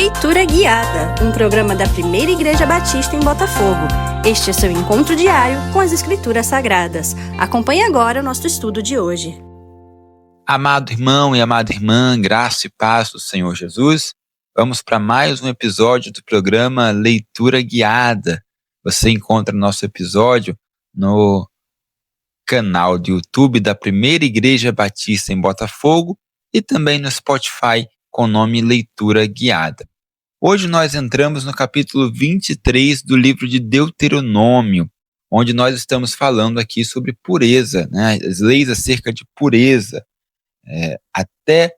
Leitura Guiada, um programa da Primeira Igreja Batista em Botafogo. Este é seu encontro diário com as Escrituras Sagradas. Acompanhe agora o nosso estudo de hoje. Amado irmão e amada irmã, graça e paz do Senhor Jesus, vamos para mais um episódio do programa Leitura Guiada. Você encontra nosso episódio no canal do YouTube da Primeira Igreja Batista em Botafogo e também no Spotify com o nome Leitura Guiada. Hoje nós entramos no capítulo 23 do livro de Deuteronômio, onde nós estamos falando aqui sobre pureza, né? As leis acerca de pureza. Até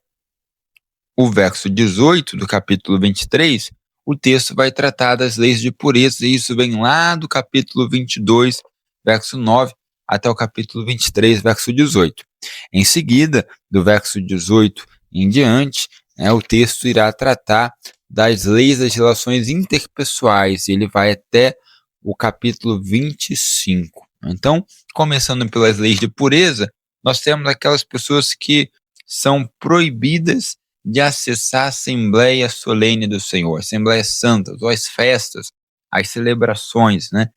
o verso 18 do capítulo 23, o texto vai tratar das leis de pureza, e isso vem lá do capítulo 22, verso 9, até o capítulo 23, verso 18. Em seguida, do verso 18 em diante, o texto irá tratar das leis das relações interpessoais, e ele vai até o capítulo 25. Então, começando pelas leis de pureza, nós temos aquelas pessoas que são proibidas de acessar a Assembleia Solene do Senhor, Assembleias Santas, ou as festas, as celebrações, né?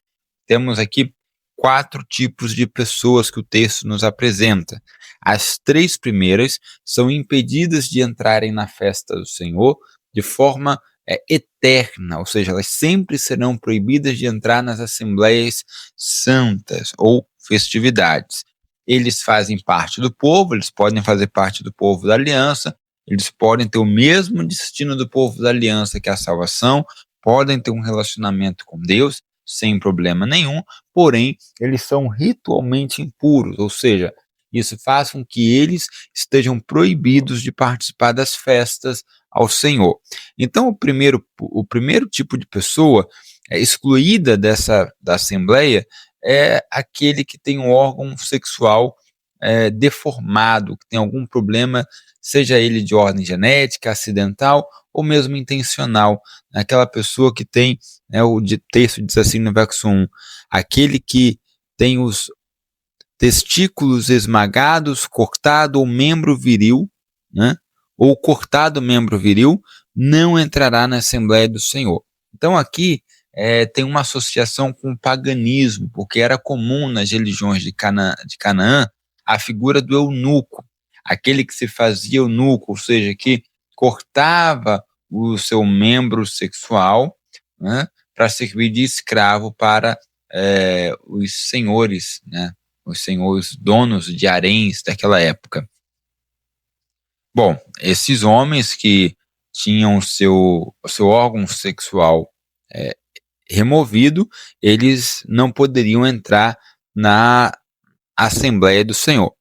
Temos aqui 4 tipos de pessoas que o texto nos apresenta. As 3 primeiras são impedidas de entrarem na festa do Senhor de forma eterna, ou seja, elas sempre serão proibidas de entrar nas assembleias santas ou festividades. Eles fazem parte do povo, eles podem fazer parte do povo da aliança, eles podem ter o mesmo destino do povo da aliança, que é a salvação, podem ter um relacionamento com Deus, sem problema nenhum, porém, eles são ritualmente impuros, ou seja, isso faz com que eles estejam proibidos de participar das festas ao Senhor. Então, o primeiro tipo de pessoa excluída da Assembleia é aquele que tem um órgão sexual deformado, que tem algum problema, seja ele de ordem genética, acidental ou mesmo intencional. Aquela pessoa que tem, o texto diz assim no verso 1, aquele que tem os testículos esmagados, cortado ou membro viril, né, ou cortado membro viril, não entrará na Assembleia do Senhor. Então aqui tem uma associação com o paganismo, porque era comum nas religiões de Canaã a figura do eunuco, aquele que se fazia eunuco, ou seja, que cortava o seu membro sexual, né, para servir de escravo para os senhores, né, os donos de haréns daquela época. Bom, esses homens que tinham o seu órgão sexual removido, eles não poderiam entrar na Assembleia do Senhor.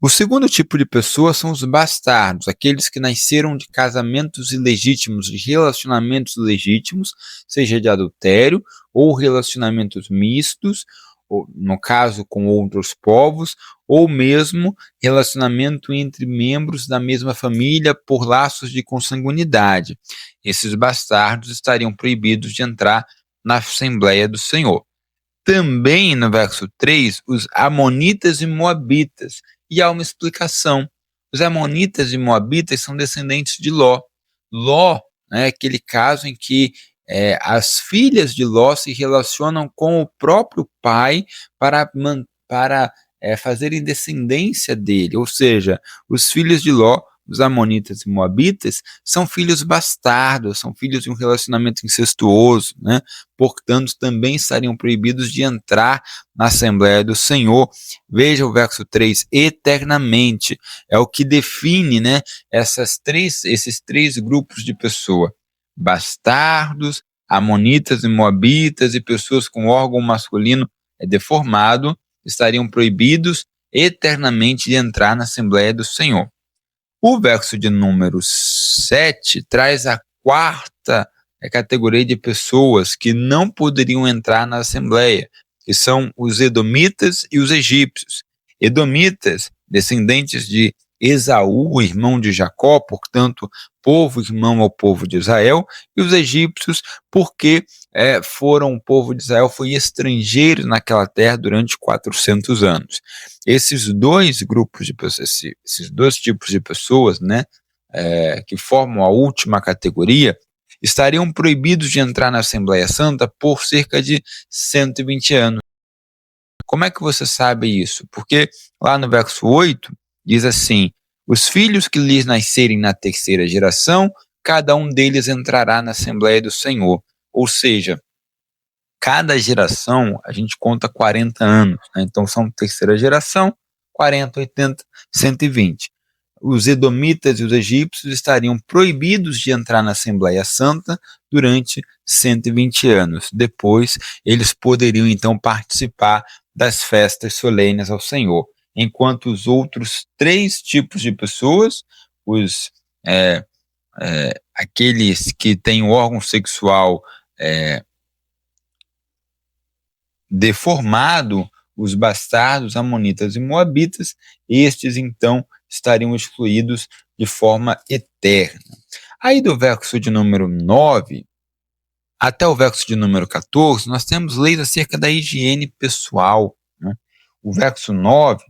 O segundo tipo de pessoa são os bastardos, aqueles que nasceram de casamentos ilegítimos, de relacionamentos ilegítimos, seja de adultério ou relacionamentos mistos, ou, no caso com outros povos, ou mesmo relacionamento entre membros da mesma família por laços de consanguinidade. Esses bastardos estariam proibidos de entrar na Assembleia do Senhor. Também no verso 3, os amonitas e moabitas. E há uma explicação. Os amonitas e moabitas são descendentes de Ló. Ló é aquele caso em que as filhas de Ló se relacionam com o próprio pai para fazerem descendência dele. Ou seja, os filhos de Ló, os amonitas e moabitas, são filhos bastardos, são filhos de um relacionamento incestuoso, né? Portanto, também estariam proibidos de entrar na Assembleia do Senhor. Veja o verso 3, eternamente, é o que define, né, esses 3 grupos de pessoa: bastardos, amonitas e moabitas e pessoas com órgão masculino deformado, estariam proibidos eternamente de entrar na Assembleia do Senhor. O verso de número 7 traz a 4ª categoria de pessoas que não poderiam entrar na Assembleia, que são os edomitas e os egípcios. Edomitas, descendentes de Esaú, irmão de Jacó, portanto, povo irmão ao povo de Israel, e os egípcios, porque o povo de Israel foi estrangeiro naquela terra durante 400 anos. Esses 2 grupos de pessoas, esses 2 tipos de pessoas, né, que formam a última categoria, estariam proibidos de entrar na Assembleia Santa por cerca de 120 anos. Como é que você sabe isso? Porque lá no verso 8 diz assim: os filhos que lhes nascerem na terceira geração, cada um deles entrará na Assembleia do Senhor. Ou seja, cada geração a gente conta 40 anos, né? Então são terceira geração, 40, 80, 120. Os edomitas e os egípcios estariam proibidos de entrar na Assembleia Santa durante 120 anos. Depois, eles poderiam então participar das festas solenes ao Senhor, enquanto os outros 3 tipos de pessoas, aqueles que têm o órgão sexual deformado, os bastardos, amonitas e moabitas, estes então estariam excluídos de forma eterna. Aí do verso de número 9 até o verso de número 14, nós temos leis acerca da higiene pessoal, né? O verso 9,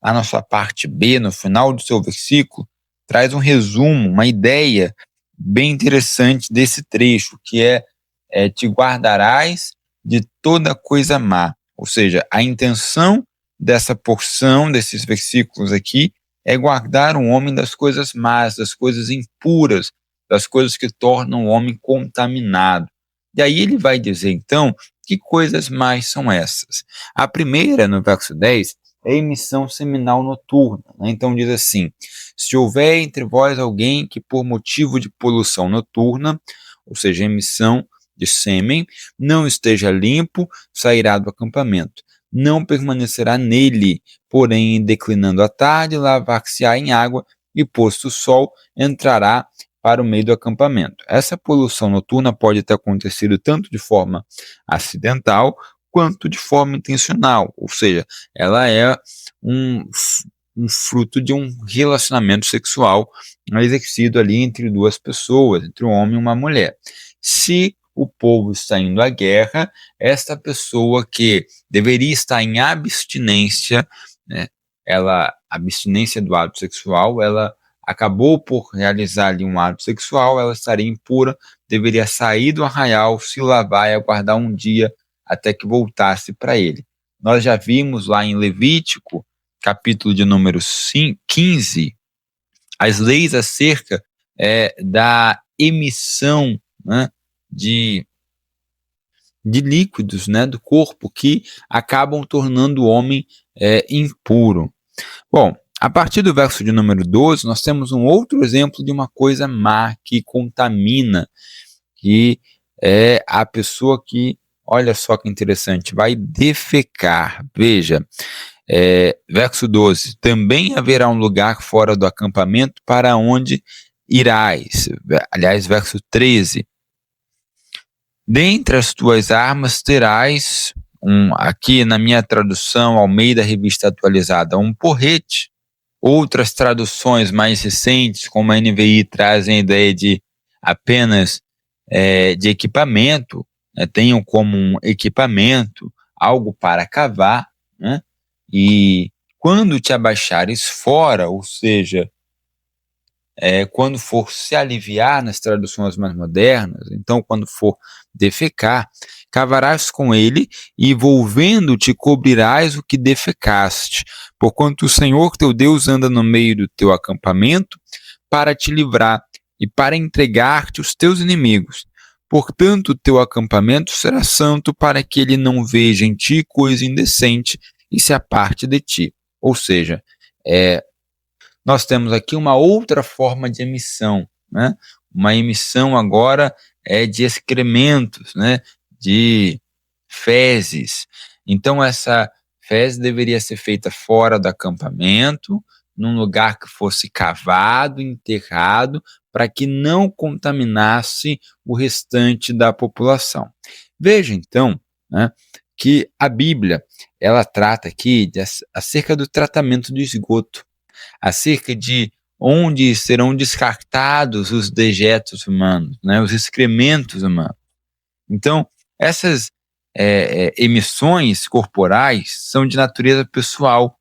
a nossa parte B, no final do seu versículo, traz um resumo, uma ideia bem interessante desse trecho, que é te guardarás de toda coisa má. Ou seja, a intenção dessa porção, desses versículos aqui, é guardar o homem das coisas más, das coisas impuras, das coisas que tornam o homem contaminado. E aí ele vai dizer, então, que coisas más são essas? A primeira, no verso 10, é a emissão seminal noturna, né? Então diz assim: se houver entre vós alguém que por motivo de poluição noturna, ou seja, emissão de sêmen, não esteja limpo, sairá do acampamento. Não permanecerá nele, porém, declinando a tarde, lavar-se-á em água e, posto o sol, entrará para o meio do acampamento. Essa poluição noturna pode ter acontecido tanto de forma acidental quanto de forma intencional, ou seja, ela é um fruto de um relacionamento sexual exercido ali entre 2 pessoas, entre um homem e uma mulher. Se o povo está indo à guerra, esta pessoa que deveria estar em abstinência, né, abstinência do ato sexual, ela acabou por realizar ali um ato sexual, ela estaria impura, deveria sair do arraial, se lavar e aguardar um dia até que voltasse para ele. Nós já vimos lá em Levítico, capítulo de número 15, as leis acerca da emissão, né, de líquidos, né, do corpo que acabam tornando o homem impuro. Bom, a partir do verso de número 12, nós temos um outro exemplo de uma coisa má que contamina, que é a pessoa que, olha só que interessante, vai defecar. Veja, verso 12, também haverá um lugar fora do acampamento para onde irás. Aliás, verso 13, dentre as tuas armas terás, aqui na minha tradução, Almeida Revista Atualizada, um porrete. Outras traduções mais recentes, como a NVI, trazem a ideia de apenas de equipamento, né? Tenham como um equipamento algo para cavar, né? E quando te abaixares fora, ou seja, quando for se aliviar nas traduções mais modernas, então quando for defecar, cavarás com ele e volvendo-te cobrirás o que defecaste, porquanto o Senhor teu Deus anda no meio do teu acampamento para te livrar e para entregar-te os teus inimigos. Portanto, o teu acampamento será santo para que ele não veja em ti coisa indecente e se aparte de ti. Ou seja, nós temos aqui uma outra forma de emissão, né? Uma emissão agora de excrementos, né? De fezes. Então essa fezes deveria ser feita fora do acampamento, num lugar que fosse cavado, enterrado, para que não contaminasse o restante da população. Veja então, né, que a Bíblia ela trata aqui acerca do tratamento do esgoto, acerca de onde serão descartados os dejetos humanos, né, os excrementos humanos. Então, essas emissões corporais são de natureza pessoal,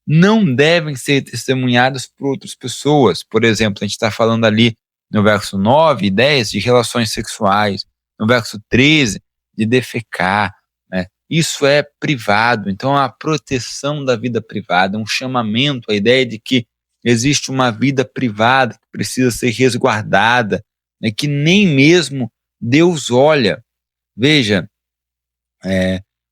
não devem ser testemunhadas por outras pessoas. Por exemplo, a gente está falando ali no verso 9 e 10, de relações sexuais, no verso 13, de defecar, né? Isso é privado, então a proteção da vida privada, um chamamento, a ideia de que existe uma vida privada que precisa ser resguardada, né, que nem mesmo Deus olha. Veja,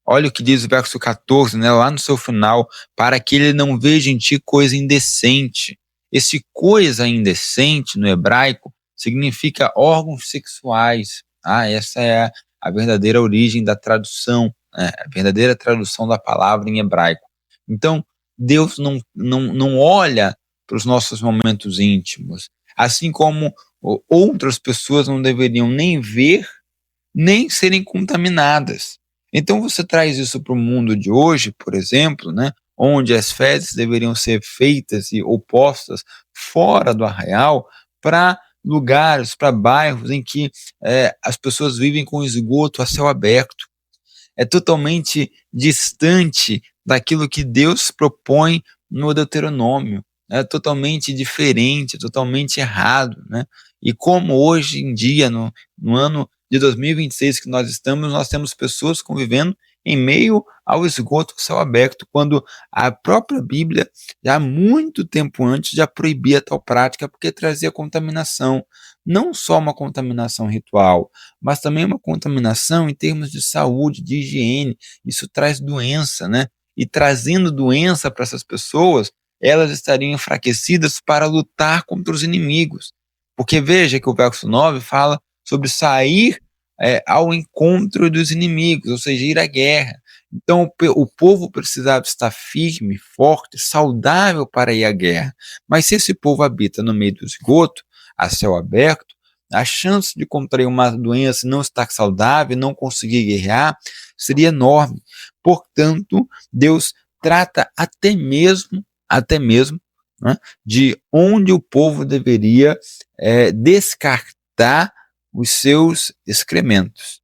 olha o que diz o verso 14, né, lá no seu final, para que ele não veja em ti coisa indecente. Esse coisa indecente no hebraico significa órgãos sexuais. Essa é a verdadeira origem da tradução, né, a verdadeira tradução da palavra em hebraico. Então, Deus não olha para os nossos momentos íntimos, assim como outras pessoas não deveriam nem ver, nem serem contaminadas. Então você traz isso para o mundo de hoje, por exemplo, né, onde as fezes deveriam ser feitas e postas fora do arraial, para lugares, para bairros em que as pessoas vivem com esgoto a céu aberto. É totalmente distante daquilo que Deus propõe no Deuteronômio. É totalmente diferente, totalmente errado, né? E como hoje em dia, no ano de 2026 que nós estamos, nós temos pessoas convivendo em meio ao esgoto ao céu aberto, quando a própria Bíblia, já há muito tempo antes, já proibia tal prática, porque trazia contaminação. Não só uma contaminação ritual, mas também uma contaminação em termos de saúde, de higiene. Isso traz doença, né? E trazendo doença para essas pessoas, elas estariam enfraquecidas para lutar contra os inimigos. Porque veja que o verso 9 fala sobre sair ao encontro dos inimigos, ou seja, ir à guerra. Então o povo precisava estar firme, forte, saudável para ir à guerra. Mas se esse povo habita no meio do esgoto, a céu aberto, a chance de contrair uma doença e não estar saudável, não conseguir guerrear, seria enorme. Portanto, Deus trata até mesmo, né, de onde o povo deveria descartar os seus excrementos.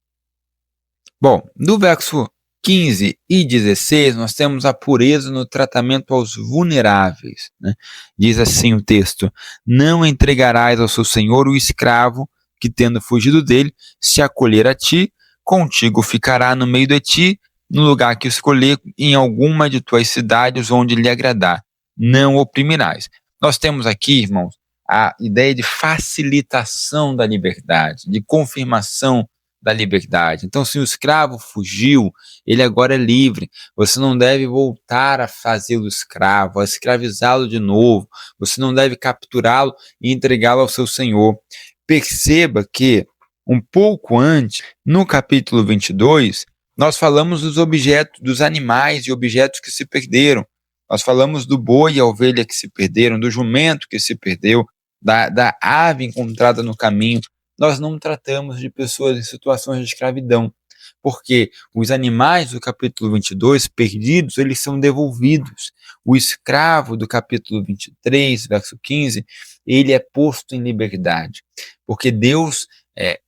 Bom, no verso 15 e 16, nós temos a pureza no tratamento aos vulneráveis, né? Diz assim o texto: não entregarás ao seu senhor o escravo que, tendo fugido dele, se acolher a ti, contigo ficará no meio de ti, no lugar que escolher, em alguma de tuas cidades onde lhe agradar. Não oprimirás. Nós temos aqui, irmãos, a ideia de facilitação da liberdade, de confirmação da liberdade. Então, se o escravo fugiu, ele agora é livre. Você não deve voltar a fazê-lo escravo, a escravizá-lo de novo. Você não deve capturá-lo e entregá-lo ao seu senhor. Perceba que, um pouco antes, no capítulo 22, nós falamos dos objetos, dos animais e objetos que se perderam. Nós falamos do boi e a ovelha que se perderam, do jumento que se perdeu, da ave encontrada no caminho. Nós não tratamos de pessoas em situações de escravidão, porque os animais do capítulo 22, perdidos, eles são devolvidos. O escravo do capítulo 23, verso 15, ele é posto em liberdade, porque Deus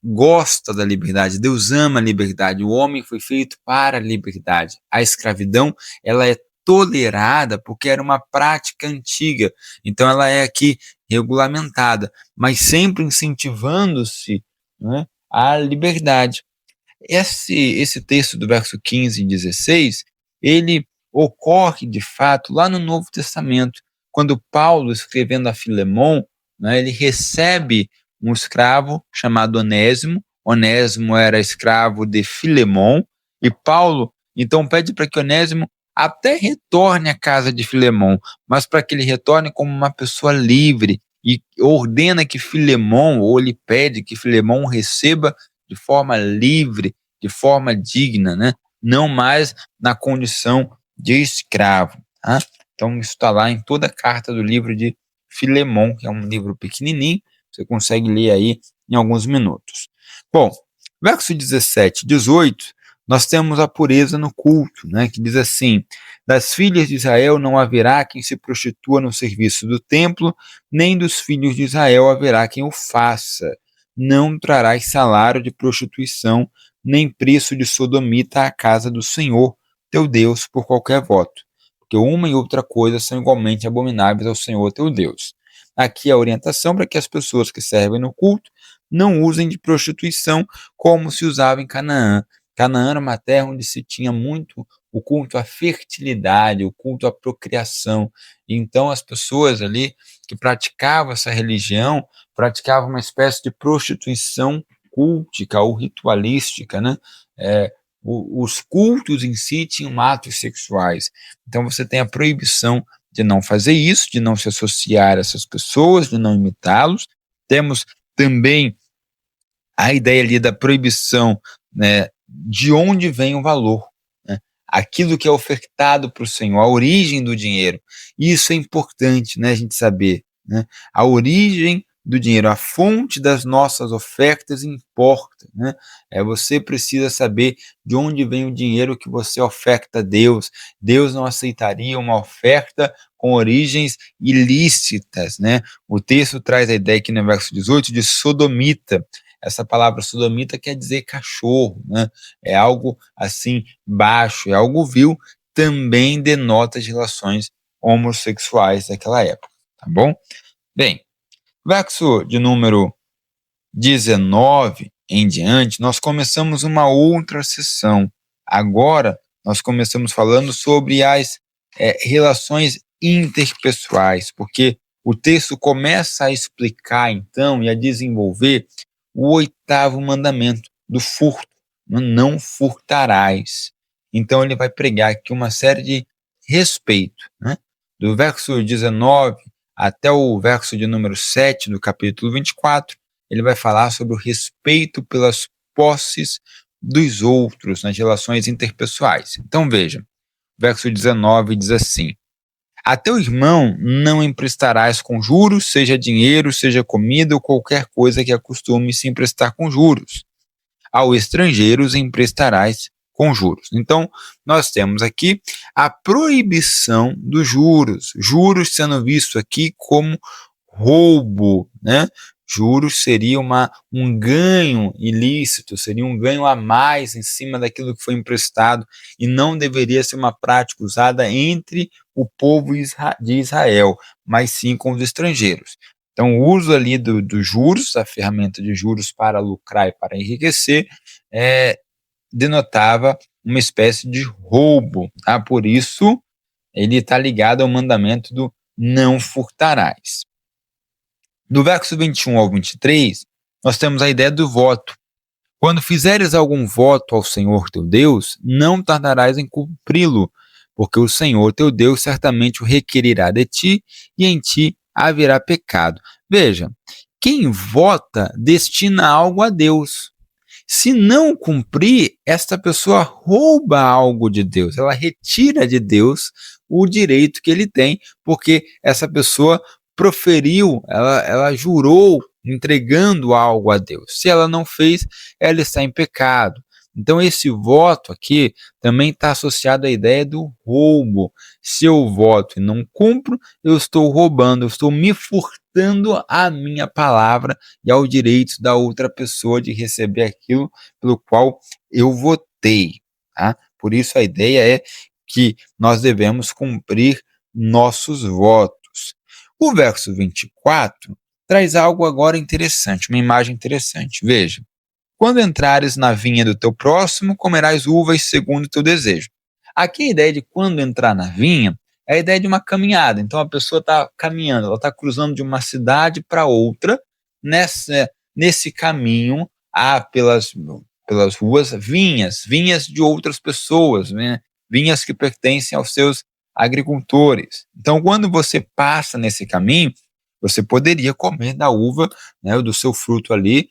gosta da liberdade, Deus ama a liberdade, o homem foi feito para a liberdade. A escravidão, ela é tolerada porque era uma prática antiga, então ela é aqui regulamentada, mas sempre incentivando-se, né, a liberdade. Esse texto do verso 15 e 16, ele ocorre de fato lá no Novo Testamento, quando Paulo, escrevendo a Filemon, né, ele recebe um escravo chamado Onésimo. Onésimo era escravo de Filemon, e Paulo então pede para que Onésimo até retorne à casa de Filemon, mas para que ele retorne como uma pessoa livre, e ordena que Filemon, ou ele pede que Filemon receba de forma livre, de forma digna, né? Não mais na condição de escravo. Tá? Então isso está lá em toda a carta do livro de Filemon, que é um livro pequenininho, você consegue ler aí em alguns minutos. Bom, verso 17 e 18, nós temos a pureza no culto, né, que diz assim: das filhas de Israel não haverá quem se prostitua no serviço do templo, nem dos filhos de Israel haverá quem o faça. Não trarás salário de prostituição, nem preço de sodomita à casa do Senhor, teu Deus, por qualquer voto, porque uma e outra coisa são igualmente abomináveis ao Senhor teu Deus. aqui a orientação para que as pessoas que servem no culto não usem de prostituição como se usava em Canaã. Canaã era uma terra onde se tinha muito o culto à fertilidade, o culto à procriação. Então as pessoas ali que praticavam essa religião praticavam uma espécie de prostituição cultica ou ritualística, né? Os cultos em si tinham atos sexuais. Então você tem a proibição de não fazer isso, de não se associar a essas pessoas, de não imitá-los. Temos também a ideia ali da proibição, né, de onde vem o valor, né? Aquilo que é ofertado para o Senhor, a origem do dinheiro. Isso é importante, né, a gente saber, né? A origem do dinheiro, a fonte das nossas ofertas importa, né? Você precisa saber de onde vem o dinheiro que você oferta a Deus. Deus não aceitaria uma oferta com origens ilícitas, né? O texto traz a ideia aqui no verso 18 de sodomita. Essa palavra sodomita quer dizer cachorro, né? É algo assim baixo, é algo vil, também denota as relações homossexuais daquela época, tá bom? Bem, verso de número 19 em diante, nós começamos uma outra sessão. Agora, nós começamos falando sobre as relações interpessoais, porque o texto começa a explicar, então, e a desenvolver o 8º mandamento do furto, não furtarás. Então, ele vai pregar aqui uma série de respeito, né? Do verso 19 até o verso de número 7 do capítulo 24, ele vai falar sobre o respeito pelas posses dos outros nas relações interpessoais. Então veja, verso 19 diz assim: a teu irmão não emprestarás com juros, seja dinheiro, seja comida ou qualquer coisa que acostume se emprestar com juros. Ao estrangeiro os emprestarás com juros. Então, nós temos aqui a proibição dos juros. Juros sendo visto aqui como roubo, né? Juros seria um ganho ilícito, seria um ganho a mais em cima daquilo que foi emprestado e não deveria ser uma prática usada entre o povo de Israel, mas sim com os estrangeiros. Então, o uso ali dos juros, a ferramenta de juros para lucrar e para enriquecer, denotava uma espécie de roubo. Tá? Por isso, ele está ligado ao mandamento do não furtarás. Do verso 21 ao 23, nós temos a ideia do voto. Quando fizeres algum voto ao Senhor teu Deus, não tardarás em cumpri-lo, porque o Senhor teu Deus certamente o requerirá de ti, e em ti haverá pecado. Veja, quem vota destina algo a Deus. Se não cumprir, esta pessoa rouba algo de Deus, ela retira de Deus o direito que ele tem, porque essa pessoa proferiu, ela jurou entregando algo a Deus. Se ela não fez, ela está em pecado. Então esse voto aqui também está associado à ideia do roubo. Se eu voto e não cumpro, eu estou roubando, eu estou me furtando à minha palavra e ao direito da outra pessoa de receber aquilo pelo qual eu votei. Tá? Por isso a ideia é que nós devemos cumprir nossos votos. O verso 24 traz algo agora interessante, uma imagem interessante. Veja. Quando entrares na vinha do teu próximo, comerás uvas segundo o teu desejo. Aqui a ideia de quando entrar na vinha é a ideia de uma caminhada. Então a pessoa está caminhando, ela está cruzando de uma cidade para outra. Nesse caminho há pelas ruas vinhas de outras pessoas, né? Vinhas que pertencem aos seus agricultores. Então quando você passa nesse caminho, você poderia comer da uva, né, do seu fruto ali,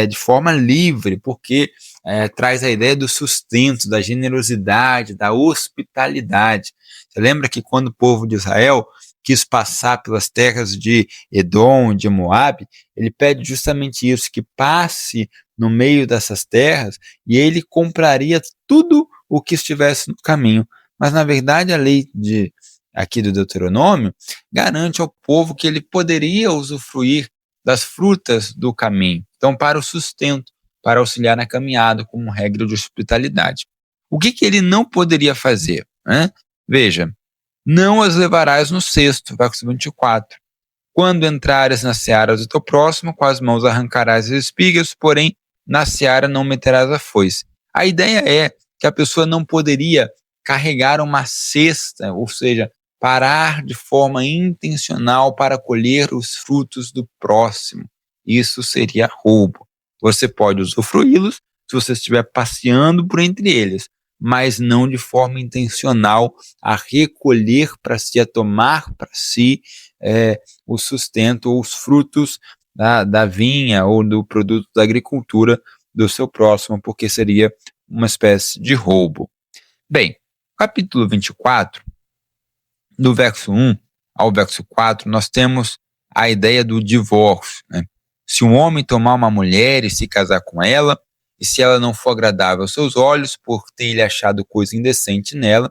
de forma livre, porque traz a ideia do sustento, da generosidade, da hospitalidade. Você lembra que quando o povo de Israel quis passar pelas terras de Edom, de Moabe, ele pede justamente isso, que passe no meio dessas terras e ele compraria tudo o que estivesse no caminho. Mas, na verdade, a lei aqui do Deuteronômio garante ao povo que ele poderia usufruir das frutas do caminho. Então, para o sustento, para auxiliar na caminhada, como regra de hospitalidade. O que ele não poderia fazer? Né? Veja, não as levarás no cesto, verso 24. Quando entrares na seara do teu próximo, com as mãos arrancarás as espigas, porém na seara não meterás a foice. A ideia é que a pessoa não poderia carregar uma cesta, ou seja, parar de forma intencional para colher os frutos do próximo. Isso seria roubo. Você pode usufruí-los se você estiver passeando por entre eles, mas não de forma intencional a recolher para si, a tomar para si o sustento ou os frutos da vinha ou do produto da agricultura do seu próximo, porque seria uma espécie de roubo. Bem, capítulo 24, do verso 1 ao verso 4, nós temos a ideia do divórcio, né? Se um homem tomar uma mulher e se casar com ela, e se ela não for agradável aos seus olhos, por ter ele achado coisa indecente nela,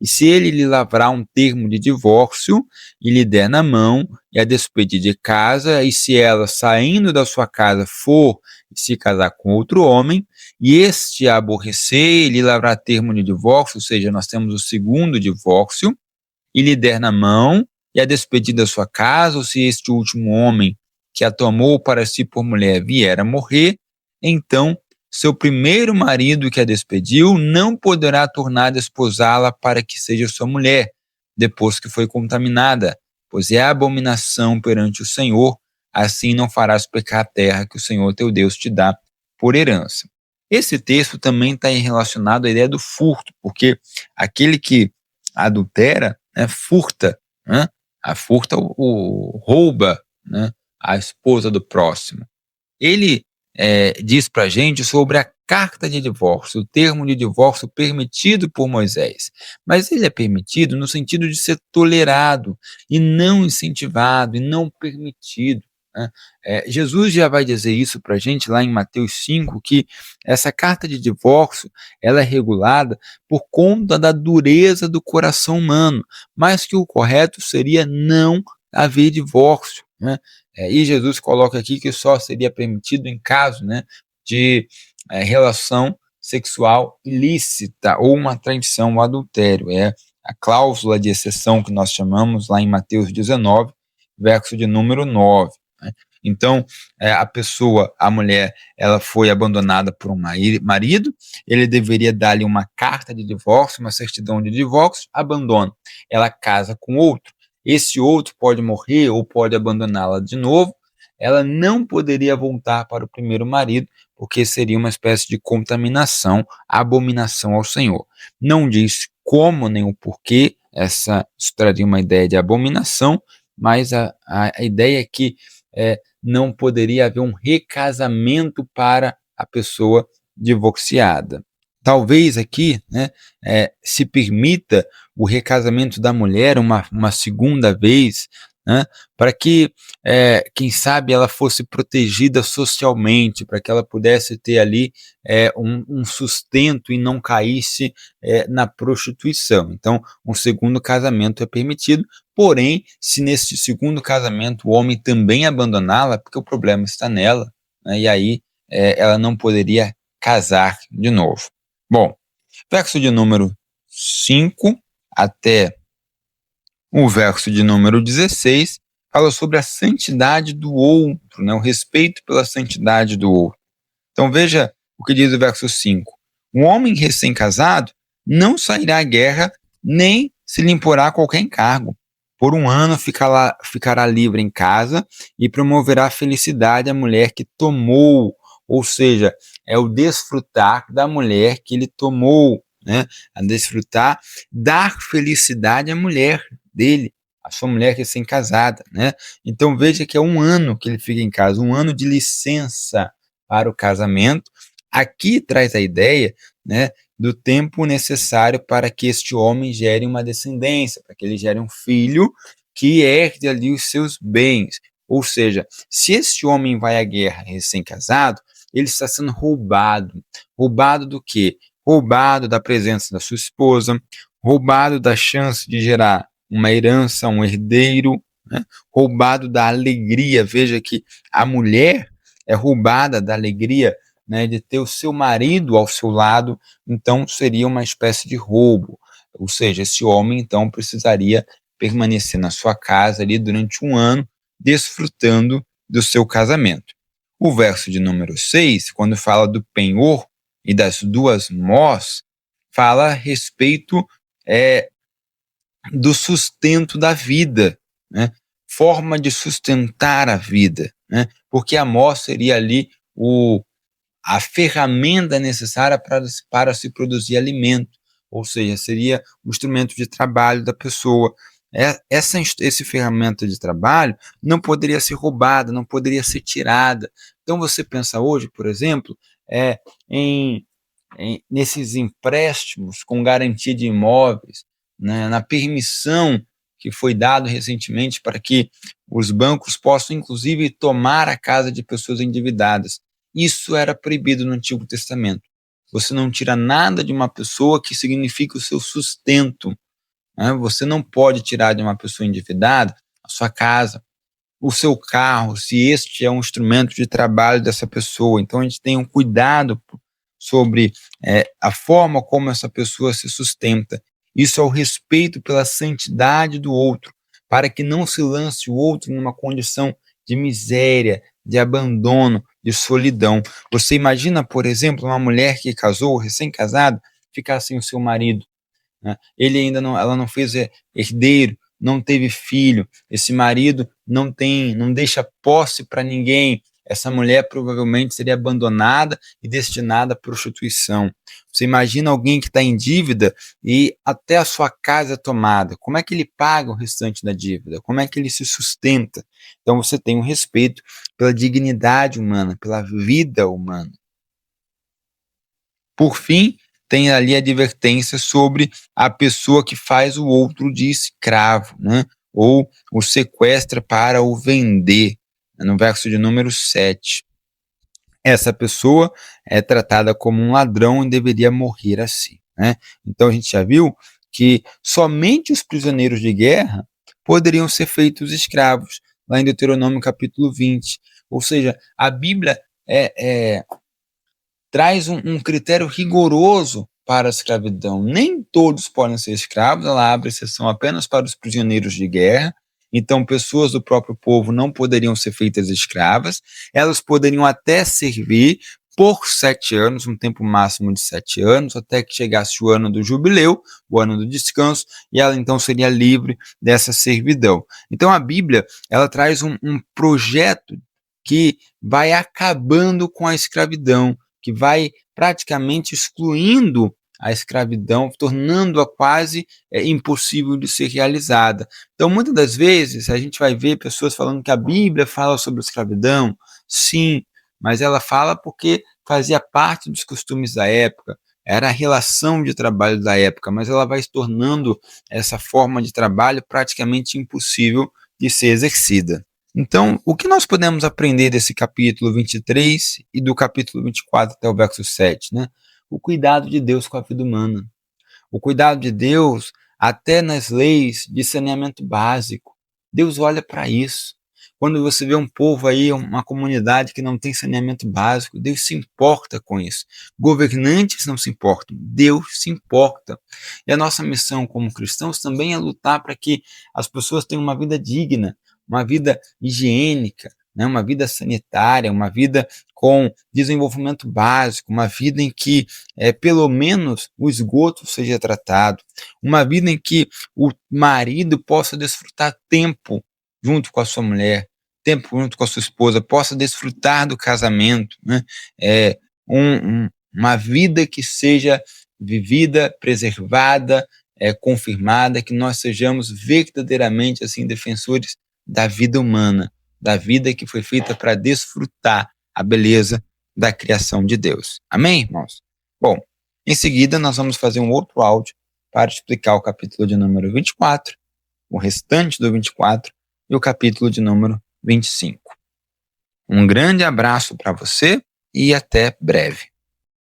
e se ele lhe lavrar um termo de divórcio e lhe der na mão e a despedir de casa, e se ela, saindo da sua casa, for se casar com outro homem, e este a aborrecer e lhe lavrar termo de divórcio, ou seja, nós temos o segundo divórcio, e lhe der na mão e a despedir da sua casa, ou se este último homem que a tomou para si por mulher vier a morrer, então seu primeiro marido que a despediu não poderá tornar a desposá-la para que seja sua mulher, depois que foi contaminada, pois é abominação perante o Senhor, assim não farás pecar a terra que o Senhor teu Deus te dá por herança. Esse texto também está relacionado à ideia do furto, porque aquele que adultera, né, furta, né, rouba, né, a esposa do próximo. Ele diz para a gente sobre a carta de divórcio, o termo de divórcio permitido por Moisés. Mas ele é permitido no sentido de ser tolerado e não incentivado e não permitido, né? Jesus já vai dizer isso para a gente lá em Mateus 5, que essa carta de divórcio ela é regulada por conta da dureza do coração humano, mas que o correto seria não haver divórcio, né? E Jesus coloca aqui que só seria permitido em caso, né, de relação sexual ilícita ou uma traição, um adultério. É a cláusula de exceção que nós chamamos lá em Mateus 19, verso de número 9. Né? Então, a mulher, ela foi abandonada por um marido, ele deveria dar-lhe uma carta de divórcio, uma certidão de divórcio, abandona. Ela casa com outro. Esse outro pode morrer ou pode abandoná-la de novo, ela não poderia voltar para o primeiro marido, porque seria uma espécie de contaminação, abominação ao Senhor. Não diz como nem o porquê, isso traria uma ideia de abominação, mas a ideia é que não poderia haver um recasamento para a pessoa divorciada. Talvez aqui, né, se permita o recasamento da mulher uma segunda vez, né, para que, quem sabe, ela fosse protegida socialmente, para que ela pudesse ter ali um sustento e não caísse na prostituição. Então, um segundo casamento é permitido, porém, se nesse segundo casamento o homem também abandoná-la, porque o problema está nela, né, e aí ela não poderia casar de novo. Bom, verso de número 5 até o verso de número 16 fala sobre a santidade do outro, né, o respeito pela santidade do outro. Então veja o que diz o verso 5. Um homem recém-casado não sairá à guerra, nem se lhe imporá qualquer encargo. Por um ano ficará livre em casa e promoverá felicidade à mulher que tomou, ou seja, é o desfrutar da mulher que ele tomou, né? A desfrutar, dar felicidade à mulher dele, a sua mulher recém-casada, né? Então veja que é um ano que ele fica em casa, um ano de licença para o casamento. Aqui traz a ideia, né, do tempo necessário para que este homem gere uma descendência, para que ele gere um filho que herde ali os seus bens. Ou seja, se este homem vai à guerra recém-casado, ele está sendo roubado. Roubado do quê? Roubado da presença da sua esposa, roubado da chance de gerar uma herança, um herdeiro, né? Roubado da alegria. Veja que a mulher é roubada da alegria, né, de ter o seu marido ao seu lado, então seria uma espécie de roubo. Ou seja, esse homem então precisaria permanecer na sua casa ali durante um ano, desfrutando do seu casamento. O verso de número 6, quando fala do penhor e das duas mós, fala a respeito do sustento da vida, né? Forma de sustentar a vida, né? Porque a mó seria ali a ferramenta necessária para se produzir alimento, ou seja, seria o instrumento de trabalho da pessoa. Essa ferramenta de trabalho não poderia ser roubada, não poderia ser tirada. Então você pensa hoje, por exemplo, nesses empréstimos com garantia de imóveis, né, na permissão que foi dado recentemente para que os bancos possam, inclusive, tomar a casa de pessoas endividadas. Isso era proibido no Antigo Testamento. Você não tira nada de uma pessoa que significa o seu sustento, né? Você não pode tirar de uma pessoa endividada a sua casa, o seu carro, se este é um instrumento de trabalho dessa pessoa. Então, a gente tem um cuidado sobre a forma como essa pessoa se sustenta. Isso é o respeito pela santidade do outro, para que não se lance o outro numa condição de miséria, de abandono, de solidão. Você imagina, por exemplo, uma mulher que casou, recém-casada, ficar sem o seu marido, né? Ela não fez herdeiro, não teve filho, esse marido não deixa posse para ninguém. Essa mulher provavelmente seria abandonada e destinada à prostituição. Você imagina alguém que está em dívida e até a sua casa é tomada. Como é que ele paga o restante da dívida? Como é que ele se sustenta? Então você tem um respeito pela dignidade humana, pela vida humana. Por fim, tem ali a advertência sobre a pessoa que faz o outro de escravo, né? Ou o sequestra para o vender, no verso de número 7. Essa pessoa é tratada como um ladrão e deveria morrer assim, né? Então a gente já viu que somente os prisioneiros de guerra poderiam ser feitos escravos, lá em Deuteronômio capítulo 20. Ou seja, a Bíblia traz um critério rigoroso para a escravidão. Nem todos podem ser escravos, ela abre exceção apenas para os prisioneiros de guerra. Então, pessoas do próprio povo não poderiam ser feitas escravas, elas poderiam até servir por 7 anos, um tempo máximo de 7 anos, até que chegasse o ano do jubileu, o ano do descanso, e ela então seria livre dessa servidão. Então, a Bíblia, ela traz um projeto que vai acabando com a escravidão, que vai praticamente excluindo a escravidão, tornando-a quase impossível de ser realizada. Então, muitas das vezes, a gente vai ver pessoas falando que a Bíblia fala sobre a escravidão, sim, mas ela fala porque fazia parte dos costumes da época, era a relação de trabalho da época, mas ela vai se tornando essa forma de trabalho praticamente impossível de ser exercida. Então, o que nós podemos aprender desse capítulo 23 e do capítulo 24 até o verso 7, né? O cuidado de Deus com a vida humana. O cuidado de Deus até nas leis de saneamento básico. Deus olha para isso. Quando você vê um povo aí, uma comunidade que não tem saneamento básico, Deus se importa com isso. Governantes não se importam, Deus se importa. E a nossa missão como cristãos também é lutar para que as pessoas tenham uma vida digna, uma vida higiênica, né? Uma vida sanitária, uma vida com desenvolvimento básico, uma vida em que pelo menos o esgoto seja tratado, uma vida em que o marido possa desfrutar tempo junto com a sua mulher, tempo junto com a sua esposa, possa desfrutar do casamento, né? Uma vida que seja vivida, preservada, confirmada, que nós sejamos verdadeiramente assim defensores da vida humana, da vida que foi feita para desfrutar a beleza da criação de Deus. Amém, irmãos? Bom, em seguida nós vamos fazer um outro áudio para explicar o capítulo de número 24, o restante do 24 e o capítulo de número 25. Um grande abraço para você e até breve.